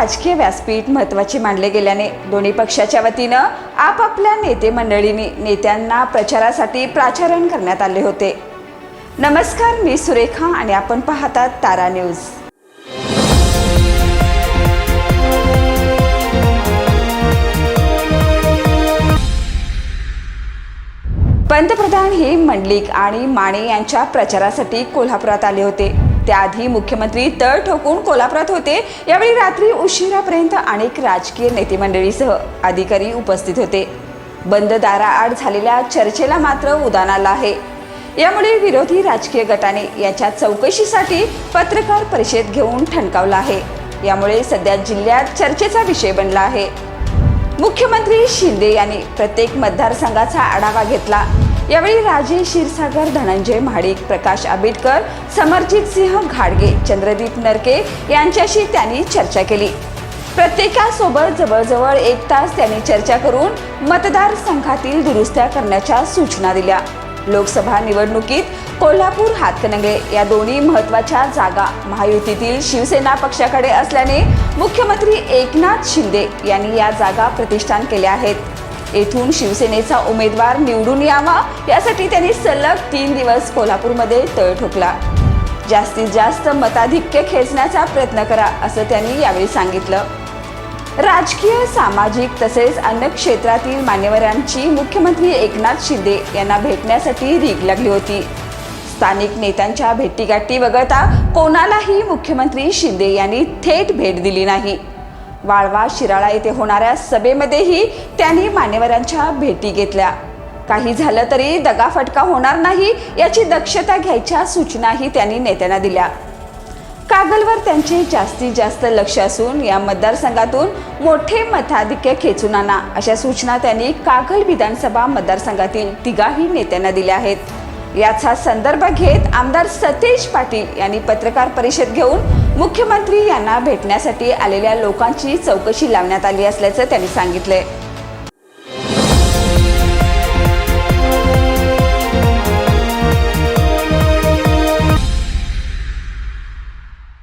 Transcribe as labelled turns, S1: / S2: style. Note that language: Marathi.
S1: राजकीय व्यासपीठ महत्त्वाचे मानले गेल्याने दोन्ही पक्षाच्या वतीनं आपापल्या नेते मंडळींनी नेत्यांना प्रचारासाठी प्राचारण करण्यात आले होते। नमस्कार, मी सुरेखा आणि आपण पाहतात तारा न्यूज। पंतप्रधान हे मंडलिक आणि माने यांच्या प्रचारासाठी कोल्हापुरात आले होते। त्याआधी मुख्यमंत्री तळ ठोकून कोल्हापुरात होते। यावेळी रात्री उशिरापर्यंत अनेक राजकीय नेते मंडळीसह अधिकारी उपस्थित होते। बंद दाराआड झालेल्या चर्चेला मात्र उधाण आलं आहे। यामुळे विरोधी राजकीय गटाने याच्या चौकशीसाठी पत्रकार परिषद घेऊन ठणकावलं आहे। यामुळे सध्या जिल्ह्यात चर्चेचा विषय बनला आहे। मुख्यमंत्री शिंदे यांनी प्रत्येक मतदारसंघाचा आढावा घेतला। यावेळी राजे क्षीरसागर, धनंजय महाडिक, प्रकाश आंबेडकर, समरजित सिंह घाडगे, चंद्रदीप नरके यांच्याशी त्यांनी चर्चा केली। प्रत्येकासोबत जवळजवळ 1 तास त्यांनी चर्चा करून मतदारसंघातील दुरुस्त्या करण्याच्या सूचना दिल्या। लोकसभा निवडणुकीत कोल्हापूर हातकणंगले या दोन्ही महत्त्वाच्या जागा महायुतीतील शिवसेना पक्षाकडे असल्याने मुख्यमंत्री एकनाथ शिंदे यांनी या जागा प्रतिष्ठान केल्या आहेत। येथून शिवसेनेचा उमेदवार निवडून यावा यासाठी त्यांनी सलग 3 दिवस कोल्हापूरमध्ये तळ ठोकला। जास्तीत जास्त मताधिक्य खेचण्याचा प्रयत्न करा असं त्यांनी यावेळी सांगितलं। राजकीय, सामाजिक तसेच अन्य क्षेत्रातील मान्यवरांची मुख्यमंत्री एकनाथ शिंदे यांना भेटण्यासाठी रीघ लागली होती। स्थानिक नेत्यांच्या भेटीगाठी वगळता कोणालाही मुख्यमंत्री शिंदे यांनी थेट भेट दिली नाही। वाळवा शिराळा येथे होणाऱ्या सभेमध्येही त्यांनी मान्यवरांच्या भेटी घेतल्या। काही झालं तरी दगाफटका होणार नाही याची दक्षता घ्यायच्या सूचनाही त्यांनी नेत्यांना दिल्या। कागलवर त्यांचे जास्तीत जास्त लक्ष असून या मतदारसंघातून मोठे मताधिक्य खेचून आणा अशा सूचना त्यांनी कागल विधानसभा मतदारसंघातील तिघाही नेत्यांना दिल्या आहेत। याचा संदर्भ घेत आमदार सतेज पाटील यांनी पत्रकार परिषद घेऊन मुख्यमंत्री यांना भेटण्यासाठी आलेल्या लोकांची चौकशी लावण्यात आली असल्याचं त्यांनी सांगितले।